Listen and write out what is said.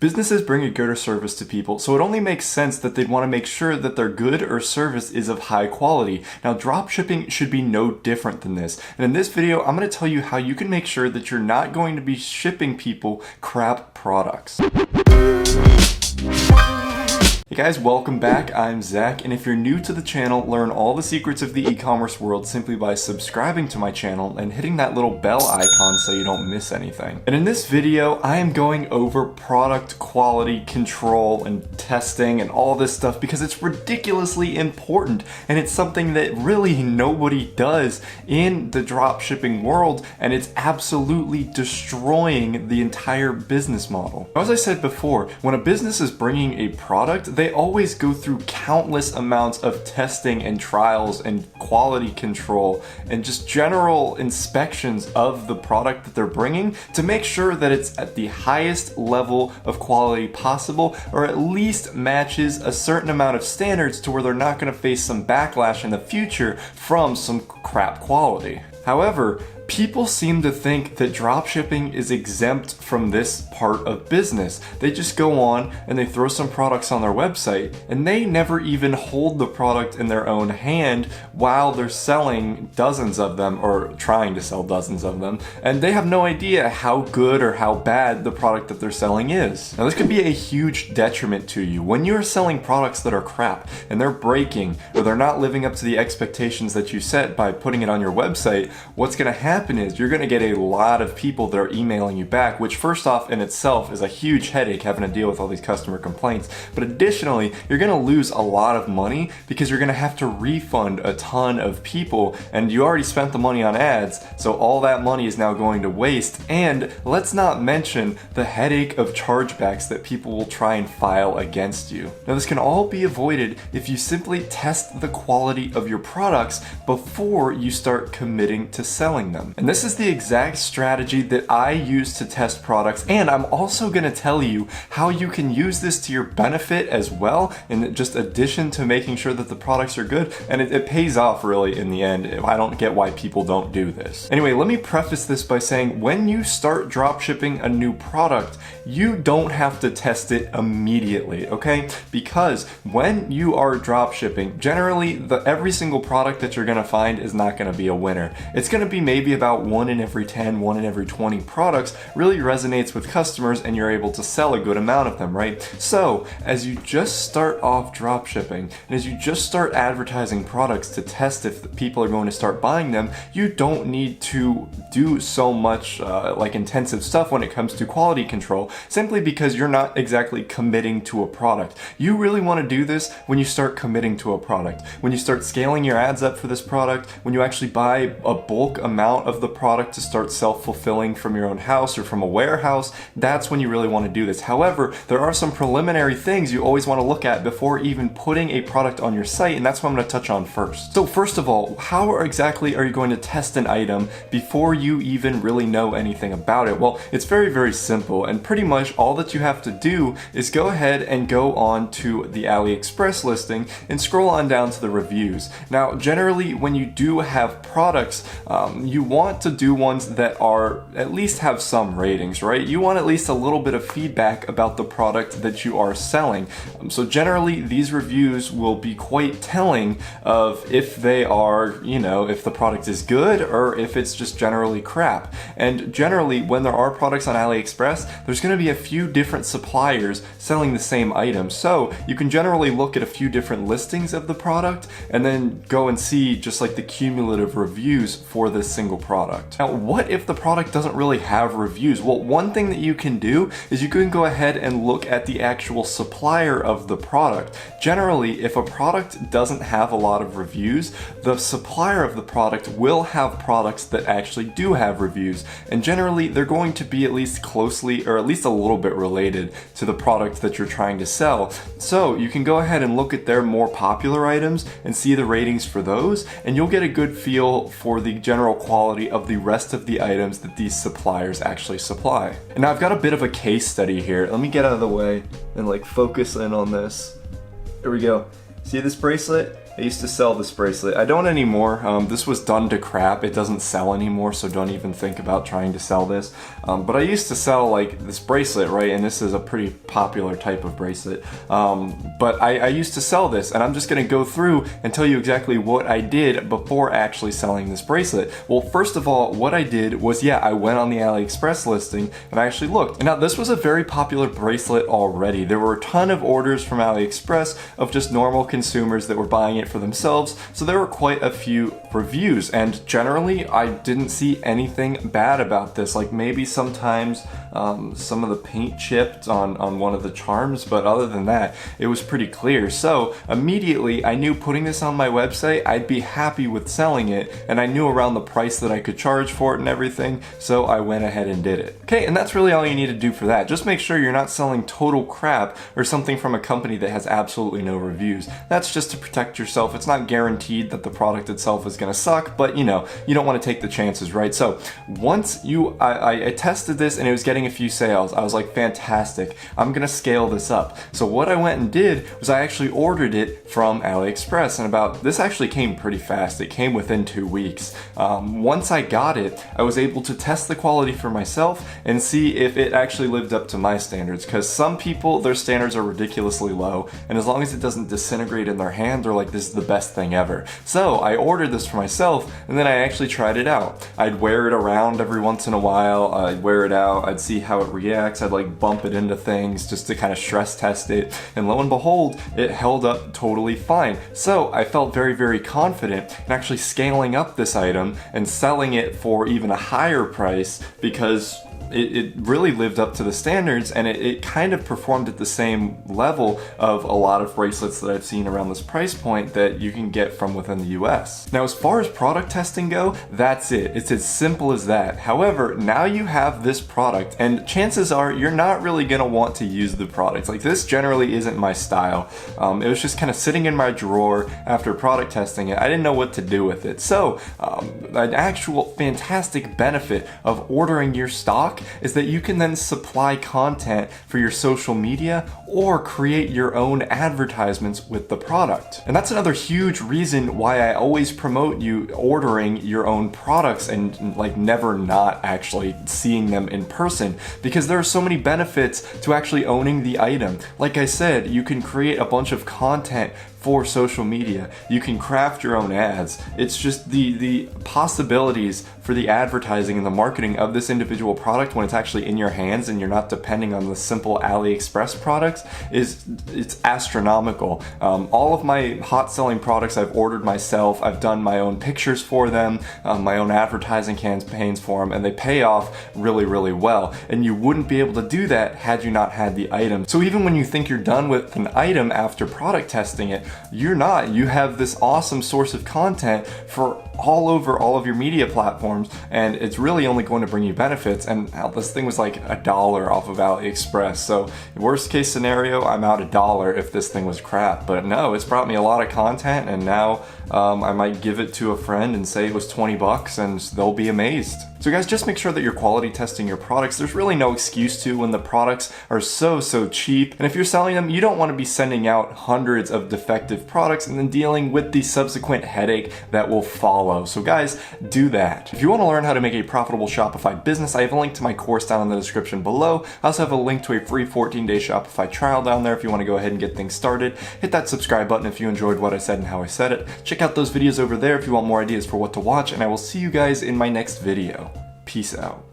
Businesses bring a good or service to people, so it only makes sense that they'd want to make sure that their good or service is of high quality. Now, dropshipping should be no different than this. And in this video, I'm going to tell you how you can make sure that you're not going to be shipping people crap products. Hey guys, welcome back. I'm Zach, and if you're new to the channel, learn all the secrets of the e-commerce world simply by subscribing to my channel and hitting that little bell icon so you don't miss anything. And in this video, I am going over product quality control and testing and all this stuff because it's ridiculously important, and it's something that really nobody does in the dropshipping world, and it's absolutely destroying the entire business model. As I said before, when a business is bringing a product, they always go through countless amounts of testing and trials and quality control and just general inspections of the product that they're bringing to make sure that it's at the highest level of quality possible, or at least matches a certain amount of standards to where they're not going to face some backlash in the future from some crap quality. However, people seem to think that dropshipping is exempt from this part of business. They just go on and they throw some products on their website, and they never even hold the product in their own hand while they're selling dozens of them, or trying to sell dozens of them, and they have no idea how good or how bad the product that they're selling is. Now, this could be a huge detriment to you. When you're selling products that are crap and they're breaking, or they're not living up to the expectations that you set by putting it on your website, what's going to happen is you're going to get a lot of people that are emailing you back, which first off in itself is a huge headache having to deal with all these customer complaints. But additionally, you're going to lose a lot of money because you're going to have to refund a ton of people, and you already spent the money on ads, so all that money is now going to waste. And let's not mention the headache of chargebacks that people will try and file against you. Now, this can all be avoided if you simply test the quality of your products before you start committing to selling them. And this is the exact strategy that I use to test products, and I'm also going to tell you how you can use this to your benefit as well, in just addition to making sure that the products are good. And it pays off really in the end. I don't get why people don't do this. Anyway, let me preface this by saying when you start dropshipping a new product, you don't have to test it immediately, okay? Because when you are dropshipping, generally every single product that you're going to find is not going to be a winner. It's going to be maybe about 1 in every 10, 1 in every 20 products really resonates with customers, and you're able to sell a good amount of them, right? So as you just start off dropshipping, and as you just start advertising products to test if people are going to start buying them, you don't need to do so much like intensive stuff when it comes to quality control, simply because you're not exactly committing to a product. You really want to do this when you start committing to a product, when you start scaling your ads up for this product, when you actually buy a bulk amount of the product to start self-fulfilling from your own house or from a warehouse. That's when you really want to do this. However, there are some preliminary things you always want to look at before even putting a product on your site, and that's what I'm going to touch on first. So first of all, how exactly are you going to test an item before you even really know anything about it? Well, it's very, very simple, and pretty much all that you have to do is go ahead and go on to the AliExpress listing and scroll on down to the reviews. Now, generally, when you do have products, you want to do ones that are at least have some ratings, right? You want at least a little bit of feedback about the product that you are selling. So generally, these reviews will be quite telling of if they are, if the product is good or if it's just generally crap. And generally, when there are products on AliExpress, there's going to be a few different suppliers selling the same item. So you can generally look at a few different listings of the product and then go and see just like the cumulative reviews for this single product. Now, what if the product doesn't really have reviews? Well, one thing that you can do is you can go ahead and look at the actual supplier of the product. Generally, if a product doesn't have a lot of reviews, the supplier of the product will have products that actually do have reviews, and generally they're going to be at least closely, or at least a little bit related to the product that you're trying to sell. So you can go ahead and look at their more popular items and see the ratings for those, and you'll get a good feel for the general quality of the rest of the items that these suppliers actually supply. And now I've got a bit of a case study here. Let me get out of the way and focus in on this. There we go. See this bracelet? I used to sell this bracelet. I don't anymore. This was done to crap. It doesn't sell anymore, so don't even think about trying to sell this. But I used to sell like this bracelet, right? And this is a pretty popular type of bracelet. But I used to sell this, and I'm just gonna go through and tell you exactly what I did before actually selling this bracelet. Well, first of all, what I did was, yeah, I went on the AliExpress listing and I actually looked. And now this was a very popular bracelet already. There were a ton of orders from AliExpress of just normal consumers that were buying it for themselves, so there were quite a few reviews, and generally I didn't see anything bad about this. Like maybe sometimes some of the paint chipped on one of the charms, but other than that, it was pretty clear. So immediately I knew putting this on my website, I'd be happy with selling it, and I knew around the price that I could charge for it and everything, so I went ahead and did it. Okay, and that's really all you need to do for that. Just make sure you're not selling total crap or something from a company that has absolutely no reviews. That's just to protect yourself. It's not guaranteed that the product itself is gonna suck, but you know, you don't want to take the chances, right? So once I tested this and it was getting a few sales, I was like, fantastic, I'm gonna scale this up. So what I went and did was I actually ordered it from AliExpress, and this actually came pretty fast. It came within 2 weeks. Once I got it, I was able to test the quality for myself and see if it actually lived up to my standards, because some people, their standards are ridiculously low, and as long as it doesn't disintegrate in their hand, they're like, this is the best thing ever. So I ordered this for myself, and then I actually tried it out. I'd wear it around every once in a while, I'd wear it out, I'd see how it reacts, I'd like bump it into things just to kind of stress test it, and lo and behold, it held up totally fine. So I felt very, very confident in actually scaling up this item and selling it for even a higher price, because it really lived up to the standards, and it kind of performed at the same level of a lot of bracelets that I've seen around this price point that you can get from within the US. Now, as far as product testing go, that's it. It's as simple as that. However, now you have this product, and chances are you're not really gonna want to use the product. Like, this generally isn't my style. It was just kind of sitting in my drawer after product testing it. I didn't know what to do with it. So, an actual fantastic benefit of ordering your stock is that you can then supply content for your social media or create your own advertisements with the product. And that's another huge reason why I always promote you ordering your own products and like never not actually seeing them in person, because there are so many benefits to actually owning the item. Like I said, you can create a bunch of content for social media. You can craft your own ads. It's just the possibilities for the advertising and the marketing of this individual product when it's actually in your hands and you're not depending on the simple AliExpress products it's astronomical. All of my hot selling products I've ordered myself. I've done my own pictures for them, my own advertising campaigns for them, and they pay off really, really well. And you wouldn't be able to do that had you not had the item. So even when you think you're done with an item after product testing it, you're not. You have this awesome source of content for all over all of your media platforms, and it's really only going to bring you benefits. And this thing was like $1 off of AliExpress, so worst case scenario, I'm out $1 if this thing was crap. But no, it's brought me a lot of content, and now I might give it to a friend and say it was 20 bucks and they'll be amazed. So guys, just make sure that you're quality testing your products. There's really no excuse to when the products are so cheap. And if you're selling them, you don't want to be sending out hundreds of defective products and then dealing with the subsequent headache that will follow. So guys, do that. If you want to learn how to make a profitable Shopify business, I have a link to my course down in the description below. I also have a link to a free 14-day Shopify trial down there if you want to go ahead and get things started. Hit that subscribe button if you enjoyed what I said and how I said it. Check out those videos over there if you want more ideas for what to watch, and I will see you guys in my next video. Peace out.